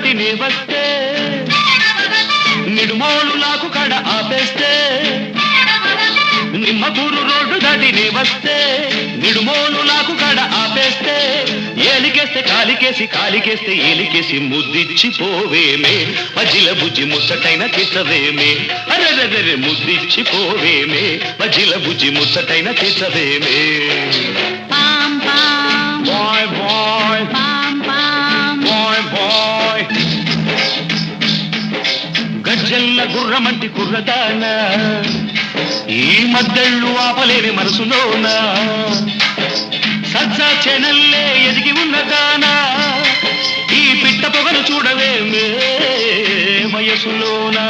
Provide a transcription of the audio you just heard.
దాటి నే వస్తే నిడుమోలు నాకు కడ ఆపేస్తే నిమ్మకూరు రోడ్డు దాటి నే వస్తే నిడుమోలు నాకు కడ ఆపేస్తే ఏలికేస్తే కాలికేస్తే ఏలికేసి ముద్దిచ్చి పోవేమే మజిల బుజ్జి ముచ్చటైన తీర్చవేమే అరెరెరె ముద్దిచ్చి పోవేమే మజిల బుజ్జి ముచ్చటైన తీర్చవేమే బాయ్ బాయ్ బాయ్ బాయ్ గజ్జల్ల గుర్రమంటి కుర్రదాన ఈ మద్దళ్ళు ఆపలేని మనసులోనా సజ్జా చెనల్లే ఎదిగి ఉన్నదానా ఈ పిట్ట పొగలు చూడవేమే వయసులోనా